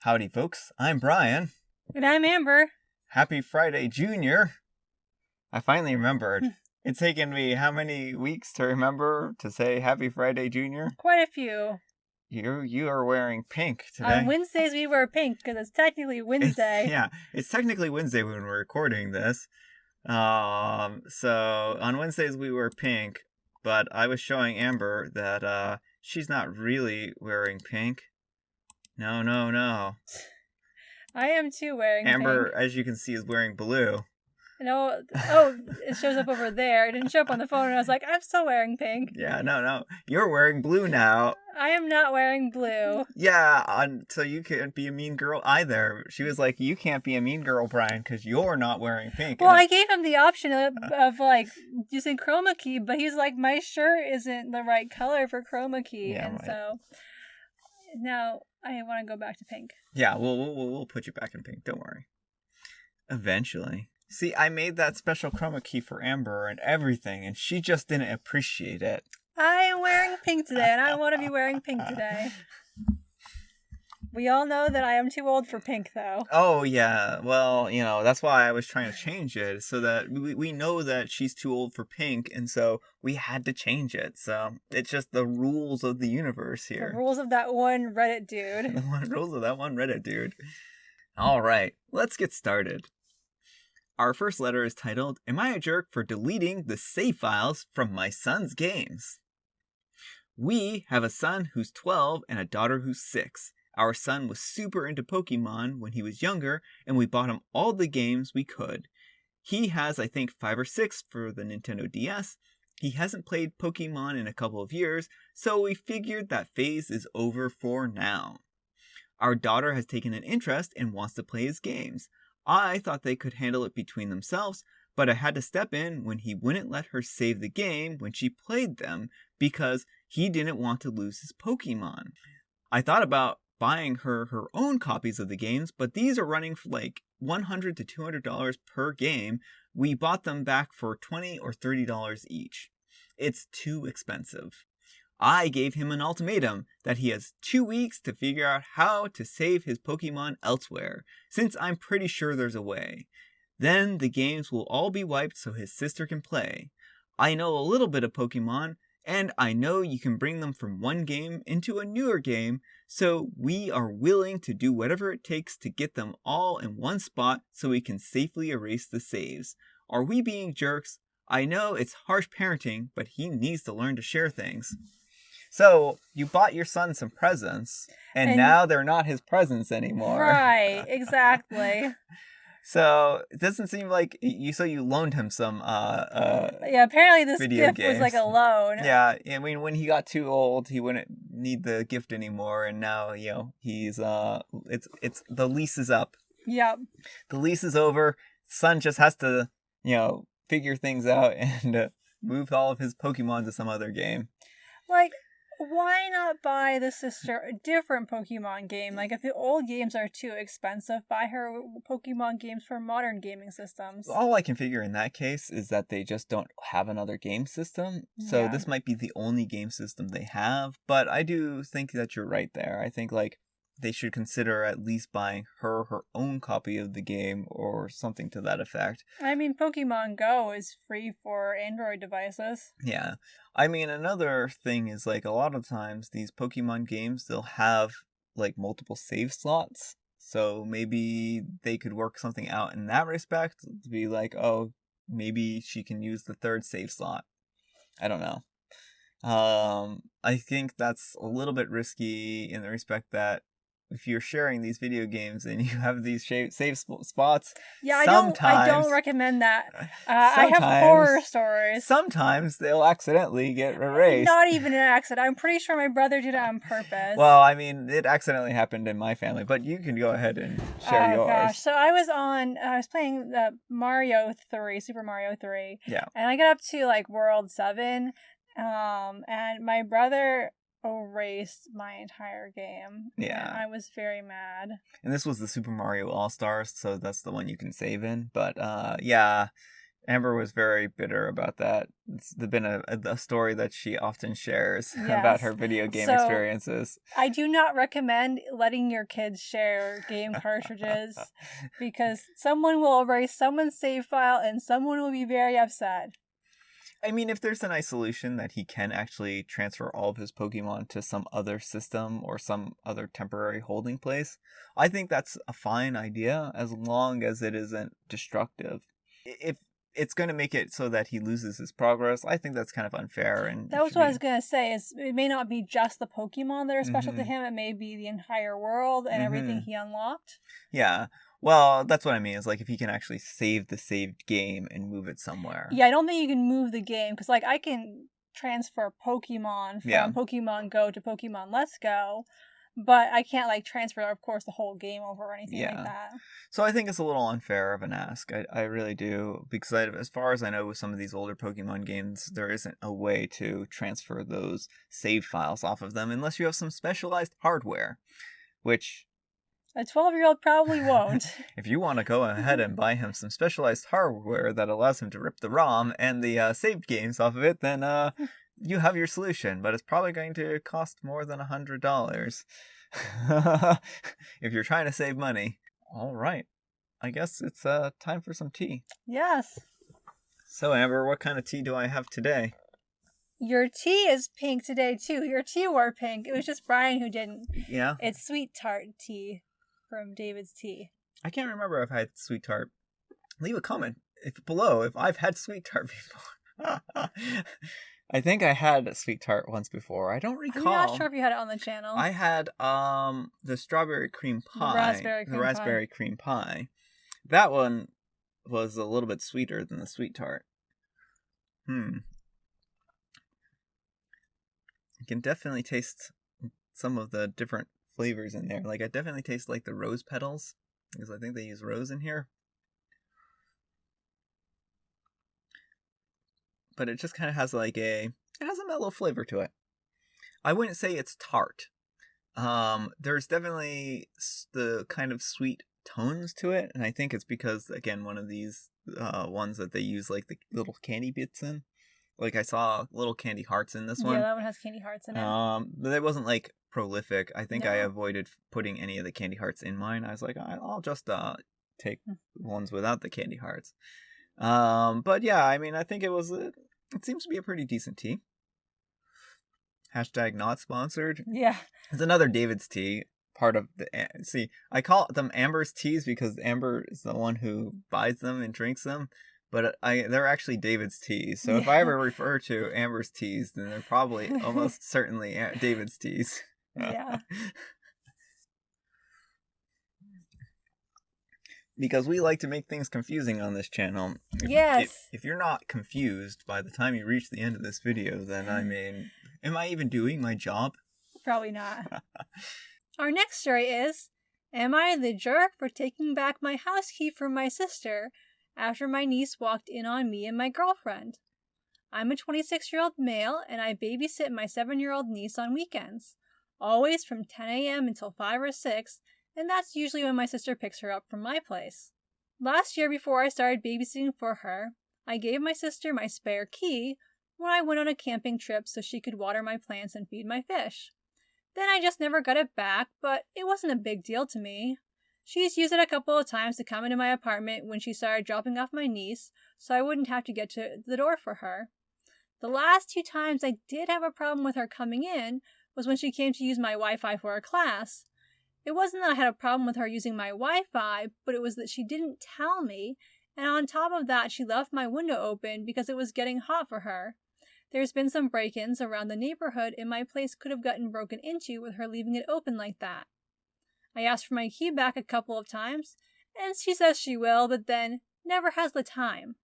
Howdy, folks. I'm Brian. And I'm Amber. Happy Friday, Junior. I finally remembered. It's taken me how many weeks to remember to say Happy Friday, Junior? Quite a few. You are wearing pink today. On Wednesdays we wear pink because it's technically Wednesday. It's technically Wednesday when we're recording this. So on Wednesdays we wear pink, but I was showing Amber that she's not really wearing pink. No. I am too wearing Amber, pink. as you can see, is wearing blue. No, it shows up over there. It didn't show up on the phone, and I was like, I'm still wearing pink. Yeah, no. You're wearing blue now. I am not wearing blue. Yeah, so you can't be a mean girl either. She was like, you can't be a mean girl, Brian, because you're not wearing pink. Well, I gave him the option of like, using chroma key, but he's like, my shirt isn't the right color for chroma key. Yeah, and right. So now I want to go back to pink. Yeah, we'll put you back in pink. Don't worry. Eventually. See, I made that special chroma key for Amber and everything, and she just didn't appreciate it. I am wearing pink today, and I want to be wearing pink today. We all know that I am too old for pink, though. Oh, yeah. Well, that's why I was trying to change it, so that we know that she's too old for pink, and so we had to change it. So it's just the rules of the universe here. The rules of that one Reddit dude. The rules of that one Reddit dude. All right, let's get started. Our first letter is titled, Am I a Jerk for Deleting the Save Files from My Son's Games? We have a son who's 12 and a daughter who's 6. Our son was super into Pokemon when he was younger, and we bought him all the games we could. He has, I think, 5 or 6 for the Nintendo DS. He hasn't played Pokemon in a couple of years, so we figured that phase is over for now. Our daughter has taken an interest and wants to play his games. I thought they could handle it between themselves, but I had to step in when he wouldn't let her save the game when she played them because he didn't want to lose his Pokemon. I thought about buying her own copies of the games, but these are running for like $100 to $200 per game. We bought them back for $20 or $30 each. It's too expensive. I gave him an ultimatum that he has 2 weeks to figure out how to save his Pokemon elsewhere, since I'm pretty sure there's a way. Then the games will all be wiped so his sister can play. I know a little bit of Pokemon, and I know you can bring them from one game into a newer game, so we are willing to do whatever it takes to get them all in one spot so we can safely erase the saves. Are we being jerks? I know it's harsh parenting, but he needs to learn to share things. So, you bought your son some presents, and now they're not his presents anymore. Right, exactly. So, it doesn't seem like you loaned him some yeah, apparently this gift was like a loan. Yeah, I mean, when he got too old, he wouldn't need the gift anymore, and now, he's it's the lease is up. Yep. The lease is over. Son just has to, figure things out and move all of his Pokemon to some other game. Like, why not buy the sister a different Pokemon game? Like, if the old games are too expensive, buy her Pokemon games for modern gaming systems. All I can figure in that case is that they just don't have another game system. So this might be the only game system they have. But I do think that you're right there. I think, they should consider at least buying her own copy of the game or something to that effect. I mean, Pokemon Go is free for Android devices. Yeah. I mean, another thing is, a lot of times these Pokemon games, they'll have, multiple save slots. So maybe they could work something out in that respect to be like, oh, maybe she can use the third save slot. I don't know. I think that's a little bit risky in the respect that if you're sharing these video games and you have these save spots, I don't recommend that. I have horror stories. Sometimes they'll accidentally get erased. Not even an accident. I'm pretty sure my brother did it on purpose. Well, I mean, it accidentally happened in my family, but you can go ahead and share yours. Gosh. So I was playing Mario 3, Super Mario 3. Yeah. And I got up to World 7. And my brother erased my entire game. Yeah. And I was very mad. And this was the Super Mario All-Stars, so that's the one you can save in. But, yeah, Amber was very bitter about that. It's been a story that she often shares Yes. about her video game experiences. I do not recommend letting your kids share game cartridges because someone will erase someone's save file and someone will be very upset. I mean, if there's a nice solution that he can actually transfer all of his Pokemon to some other system or some other temporary holding place, I think that's a fine idea as long as it isn't destructive. If it's going to make it so that he loses his progress, I think that's kind of unfair. And that was what I was going to say, is it may not be just the Pokemon that are special to him, it may be the entire world and everything he unlocked. Yeah. Well, that's what I mean. Is like if he can actually save the saved game and move it somewhere. Yeah, I don't think you can move the game because, like, I can transfer Pokemon from Pokemon Go to Pokemon Let's Go, but I can't, like, transfer, of course, the whole game over or anything like that. So I think it's a little unfair of an ask. I really do, because as far as I know, with some of these older Pokemon games, there isn't a way to transfer those save files off of them unless you have some specialized hardware, which a 12-year-old probably won't. If you want to go ahead and buy him some specialized hardware that allows him to rip the ROM and the saved games off of it, then you have your solution. But it's probably going to cost more than $100 if you're trying to save money. All right. I guess it's time for some tea. Yes. So, Amber, what kind of tea do I have today? Your tea is pink today, too. Your tea wore pink. It was just Brian who didn't. Yeah? It's sweet tart tea from David's Tea. I can't remember if I had sweet tart. Leave a comment below if I've had sweet tart before. I think I had sweet tart once before. I don't recall. I'm not sure if you had it on the channel. I had the strawberry cream pie. The raspberry cream pie. That one was a little bit sweeter than the sweet tart. You can definitely taste some of the different flavors in there. Like, I definitely taste like the rose petals, because I think they use rose in here. But it just kind of has like it has a mellow flavor to it. I wouldn't say it's tart. There's definitely the kind of sweet tones to it, and I think it's because, again, one of these ones that they use like the little candy bits in. Like, I saw little candy hearts in this one. Yeah, that one has candy hearts in it. But it wasn't like prolific. I think I avoided putting any of the candy hearts in mine. I was like, I'll just take ones without the candy hearts. But yeah, I mean, I think it seems to be a pretty decent tea. # not sponsored. Yeah. It's another David's Tea. Part of I call them Amber's teas because Amber is the one who buys them and drinks them. But they're actually David's teas. So if I ever refer to Amber's teas, then they're probably almost certainly David's teas. Yeah. Because we like to make things confusing on this channel. Yes. If you're not confused by the time you reach the end of this video, then I mean, am I even doing my job? Probably not. Our next story is, am I the jerk for taking back my house key from my sister after my niece walked in on me and my girlfriend? I'm a 26-year-old male, and I babysit my 7-year-old niece on weekends, always from 10 a.m. until 5 or 6, and that's usually when my sister picks her up from my place. Last year, before I started babysitting for her, I gave my sister my spare key when I went on a camping trip so she could water my plants and feed my fish. Then I just never got it back, but it wasn't a big deal to me. She's used it a couple of times to come into my apartment when she started dropping off my niece, so I wouldn't have to get to the door for her. The last 2 times I did have a problem with her coming in was when she came to use my Wi-Fi for a class. It wasn't that I had a problem with her using my Wi-Fi, but it was that she didn't tell me, and on top of that, she left my window open because it was getting hot for her. There's been some break-ins around the neighborhood, and my place could have gotten broken into with her leaving it open like that. I asked for my key back a couple of times, and she says she will, but then never has the time.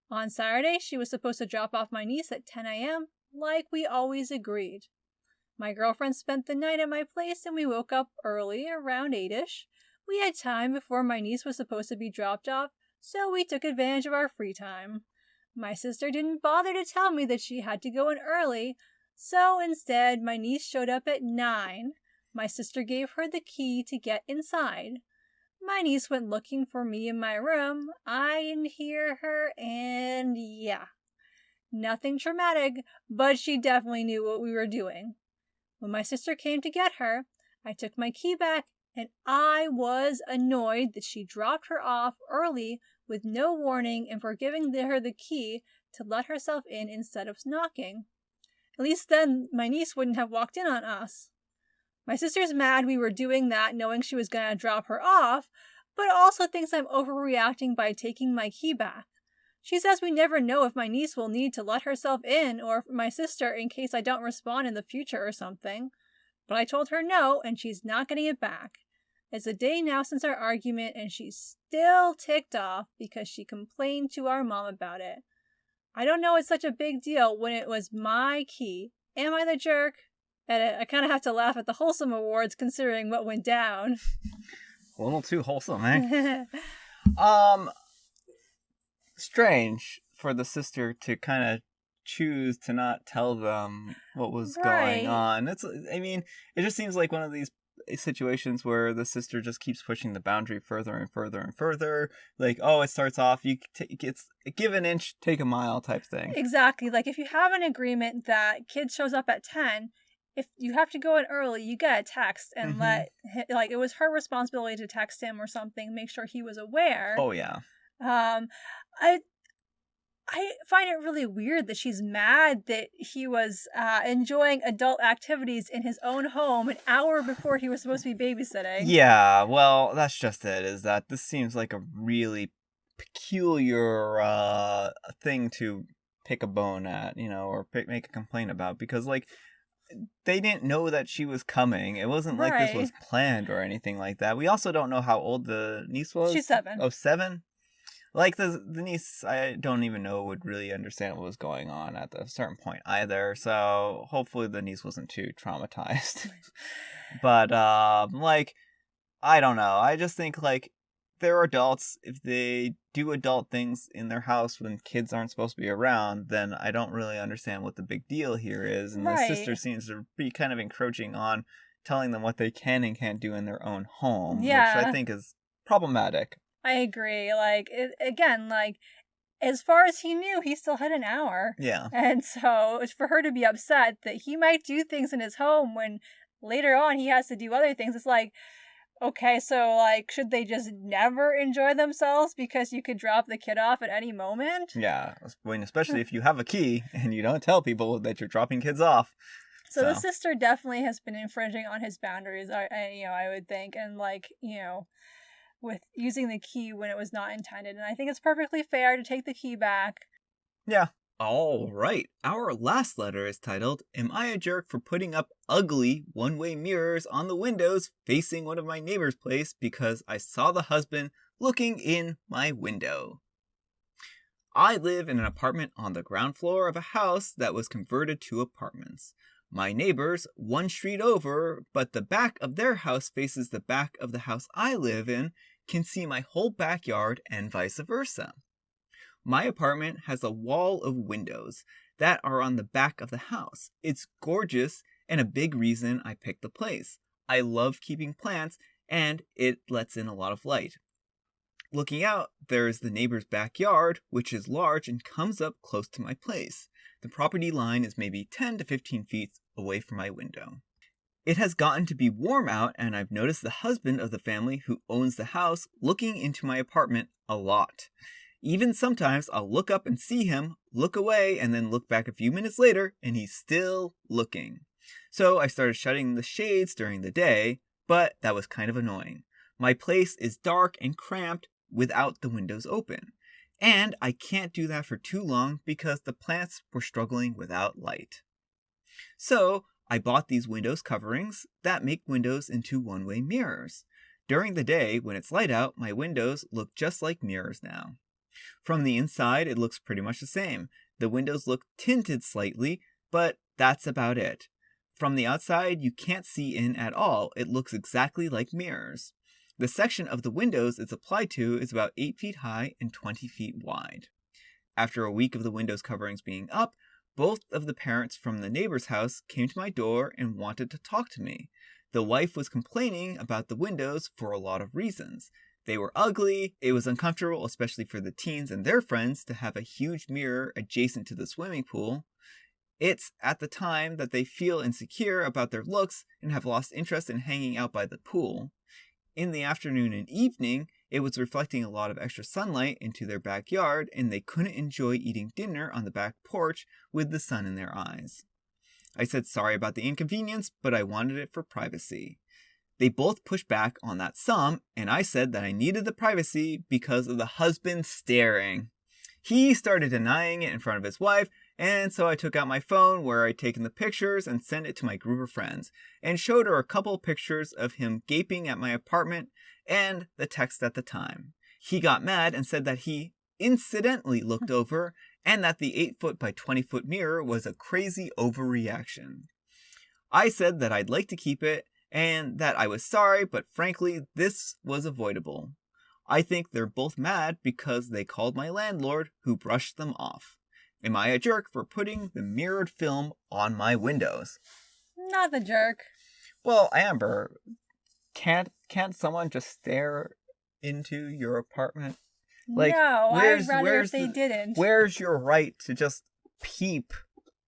On Saturday, she was supposed to drop off my niece at 10 a.m., like we always agreed. My girlfriend spent the night at my place, and we woke up early, around 8-ish. We had time before my niece was supposed to be dropped off, so we took advantage of our free time. My sister didn't bother to tell me that she had to go in early, so instead my niece showed up at 9. My sister gave her the key to get inside. My niece went looking for me in my room. I didn't hear her, and yeah. Nothing traumatic, but she definitely knew what we were doing. When my sister came to get her, I took my key back, and I was annoyed that she dropped her off early with no warning and for giving her the key to let herself in instead of knocking. At least then my niece wouldn't have walked in on us. My sister's mad we were doing that knowing she was going to drop her off, but also thinks I'm overreacting by taking my key back. She says we never know if my niece will need to let herself in or my sister in case I don't respond in the future or something. But I told her no, and she's not getting it back. It's a day now since our argument, and she's still ticked off because she complained to our mom about it. I don't know it's such a big deal when it was my key. Am I the jerk? And I kind of have to laugh at the wholesome awards considering what went down. A little too wholesome, eh? Strange for the sister to kind of choose to not tell them what was going on. It just seems like one of these situations where the sister just keeps pushing the boundary further and further and further. Like, it starts off, it's give an inch, take a mile type thing. Exactly. Like, if you have an agreement that kid shows up at 10, if you have to go in early, you get a text and it was her responsibility to text him or something, make sure he was aware. Oh, yeah. I find it really weird that she's mad that he was enjoying adult activities in his own home an hour before he was supposed to be babysitting. Yeah, well, that's just it, is that this seems like a really peculiar thing to pick a bone at, or make a complaint about, because, like, they didn't know that she was coming. It wasn't like this was planned or anything like that. We also don't know how old the niece was. She's 7. Oh, 7? Like, the niece, I don't even know, would really understand what was going on at a certain point either. So, hopefully the niece wasn't too traumatized. But, I don't know. I just think, like, they're adults. If they do adult things in their house when kids aren't supposed to be around, then I don't really understand what the big deal here is. And the sister seems to be kind of encroaching on telling them what they can and can't do in their own home, which I think is problematic. I agree. As far as he knew, he still had an hour. Yeah. And so for her to be upset that he might do things in his home when later on he has to do other things, it's like, okay, so, should they just never enjoy themselves because you could drop the kid off at any moment? Yeah, especially if you have a key and you don't tell people that you're dropping kids off. So the sister definitely has been infringing on his boundaries, I would think, and, with using the key when it was not intended. And I think it's perfectly fair to take the key back. Yeah. All right. Our last letter is titled, Am I a Jerk for Putting Up Ugly One-Way Mirrors on the windows facing one of my neighbor's place because I saw the husband looking in my window? I live in an apartment on the ground floor of a house that was converted to apartments. My neighbors, one street over, but the back of their house faces the back of the house I live in, can see my whole backyard and vice versa. My apartment has a wall of windows that are on the back of the house. It's gorgeous and a big reason I picked the place. I love keeping plants and it lets in a lot of light. Looking out, there is the neighbor's backyard, which is large and comes up close to my place. The property line is maybe 10 to 15 feet away from my window. It has gotten to be warm out, and I've noticed the husband of the family who owns the house looking into my apartment a lot. Even sometimes I'll look up and see him, look away, and then look back a few minutes later, and he's still looking. So I started shutting the shades during the day, but that was kind of annoying. My place is dark and cramped without the windows open. And I can't do that for too long because the plants were struggling without light. So I bought these windows coverings that make windows into one-way mirrors. During the day, when it's light out, my windows look just like mirrors now. From the inside, it looks pretty much the same. The windows look tinted slightly, but that's about it. From the outside, you can't see in at all. It looks exactly like mirrors. The section of the windows it's applied to is about 8 feet high and 20 feet wide. After a week of the windows coverings being up, both of the parents from the neighbor's house came to my door and wanted to talk to me. The wife was complaining about the windows for a lot of reasons. They were ugly. It was uncomfortable, especially for the teens and their friends, to have a huge mirror adjacent to the swimming pool. It's at the time that they feel insecure about their looks and have lost interest in hanging out by the pool. In the afternoon and evening, it was reflecting a lot of extra sunlight into their backyard, and they couldn't enjoy eating dinner on the back porch with the sun in their eyes. I said sorry about the inconvenience, but I wanted it for privacy. They both pushed back on that some, and I said that I needed the privacy because of the husband staring. He started denying it in front of his wife, and so I took out my phone where I'd taken the pictures and sent it to my group of friends, and showed her a couple pictures of him gaping at my apartment and the text at the time. He got mad and said that he incidentally looked over and that the 8-foot by 20-foot mirror was a crazy overreaction. I said that I'd like to keep it and that I was sorry, but frankly, this was avoidable. I think they're both mad because they called my landlord, who brushed them off. Am I a jerk for putting the mirrored film on my windows? Not the jerk. Well, Amber, can't someone just stare into your apartment? Like, no, I'd rather if they didn't. Where's your right to just peep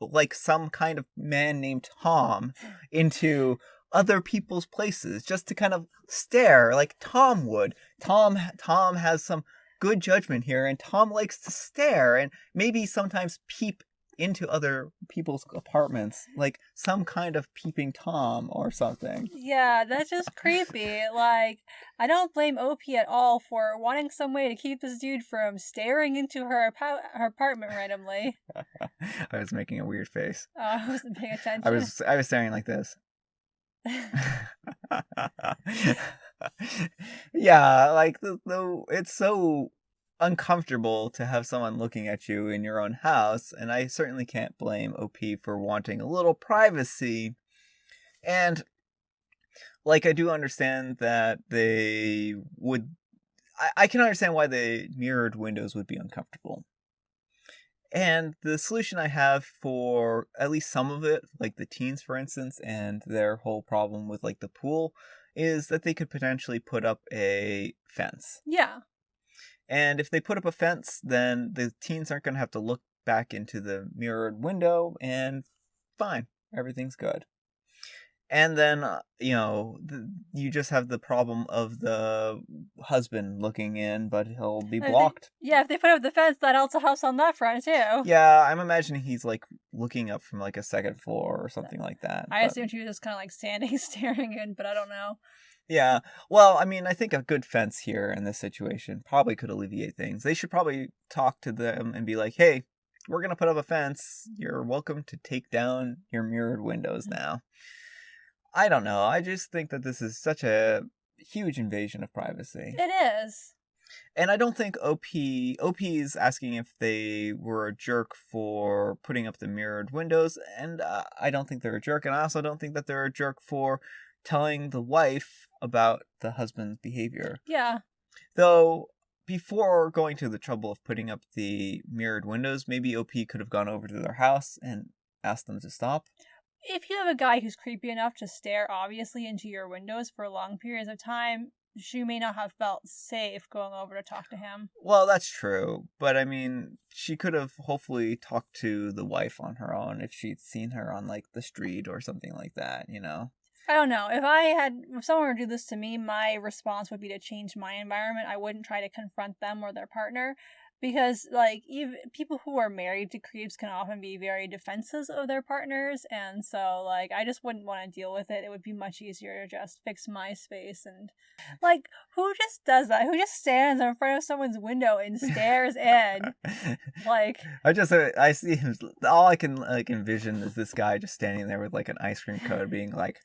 like some kind of man named Tom into other people's places just to kind of stare like Tom would? Tom has some good judgment here, and Tom likes to stare and maybe sometimes peep into other people's apartments, like some kind of peeping Tom or something. Yeah, that's just creepy. Like, I don't blame OP at all for wanting some way to keep this dude from staring into her apartment randomly. I was making a weird face. Oh, I wasn't paying attention. I was staring like this. Yeah, like it's so uncomfortable to have someone looking at you in your own house, and I certainly can't blame OP for wanting a little privacy. And like, I do understand that they would I can understand why the mirrored windows would be uncomfortable. And the solution I have for at least some of it, like the teens, for instance, and their whole problem with like the pool, is that they could potentially put up a fence. Yeah. And if they put up a fence, then the teens aren't going to have to look back into the mirrored window, and fine, everything's good. And then, you just have the problem of the husband looking in, but he'll be blocked. If they put up the fence, that helps a house on that front, too. Yeah, I'm imagining he's, like, looking up from, like, a second floor or something like that. I assumed he was just kind of, like, standing, staring in, but I don't know. Yeah, well, I mean, I think a good fence here in this situation probably could alleviate things. They should probably talk to them and be like, hey, we're going to put up a fence. You're welcome to take down your mirrored windows now. I don't know. I just think that this is such a huge invasion of privacy. It is. And I don't think OP is asking if they were a jerk for putting up the mirrored windows, and I don't think they're a jerk, and I also don't think that they're a jerk for telling the wife about the husband's behavior. Yeah. Though, before going to the trouble of putting up the mirrored windows, maybe OP could have gone over to their house and asked them to stop. If you have a guy who's creepy enough to stare obviously into your windows for long periods of time, she may not have felt safe going over to talk to him. Well, that's true. But, I mean, she could have hopefully talked to the wife on her own if she'd seen her on, like, the street or something like that, you know? I don't know. If someone were to do this to me, my response would be to change my environment. I wouldn't try to confront them or their partner. Because, like, even people who are married to creeps can often be very defensive of their partners, and so, like, I just wouldn't want to deal with it. It would be much easier to just fix my space, and, like, who just does that? Who just stands in front of someone's window and stares in? Like... I see him, all I can, like, envision is this guy just standing there with, like, an ice cream cone being like...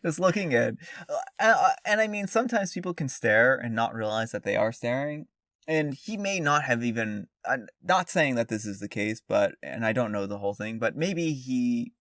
just looking in. And I mean, sometimes people can stare and not realize that they are staring. And he may not have even, not saying that this is the case, and I don't know the whole thing, but maybe he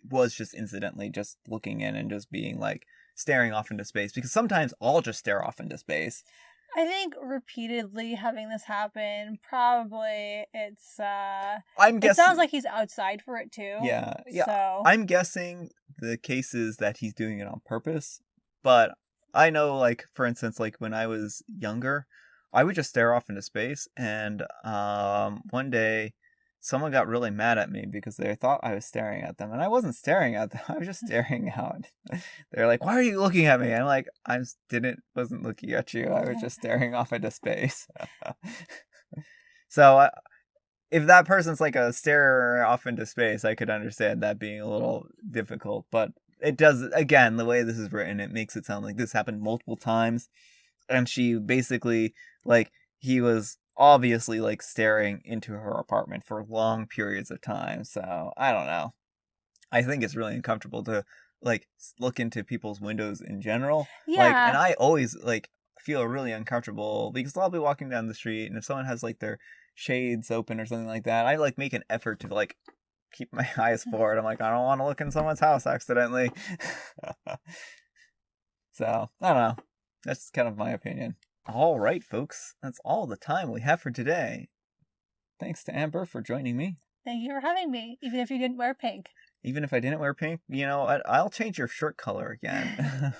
was just incidentally just looking in and just being like staring off into space. Because sometimes I'll just stare off into space. I think repeatedly having this happen, probably it's, I'm guessing, it sounds like he's outside for it too. Yeah. So. I'm guessing the case is that he's doing it on purpose, but I know, like, for instance, like, when I was younger, I would just stare off into space, and, one day, someone got really mad at me because they thought I was staring at them, and I wasn't staring at them, I was just staring out. They're like, "Why are you looking at me?" I'm like, wasn't looking at you, I was just staring off into space. So, if that person's like a stare off into space, I could understand that being a little difficult, but it does, again, the way this is written, it makes it sound like this happened multiple times, and she basically, like, he was obviously, like, staring into her apartment for long periods of time, so, I don't know. I think it's really uncomfortable to, like, look into people's windows in general, like, and Yeah. I always, like, feel really uncomfortable because I'll be walking down the street, and if someone has, like, their shades open or something like that, I, like, make an effort to, like, keep my eyes forward. I'm like, I don't want to look in someone's house accidentally. So, I don't know. That's kind of my opinion. All right, folks. That's all the time we have for today. Thanks to Amber for joining me. Thank you for having me, even if you didn't wear pink. Even if I didn't wear pink, you know, I'll change your shirt color again.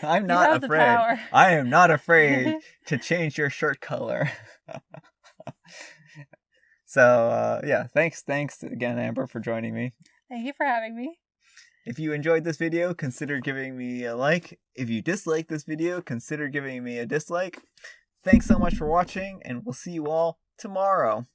I'm You not have the afraid. power. I am not afraid to change your shirt color. So, yeah, thanks again, Amber, for joining me. Thank you for having me. If you enjoyed this video, consider giving me a like. If you disliked this video, consider giving me a dislike. Thanks so much for watching, and we'll see you all tomorrow.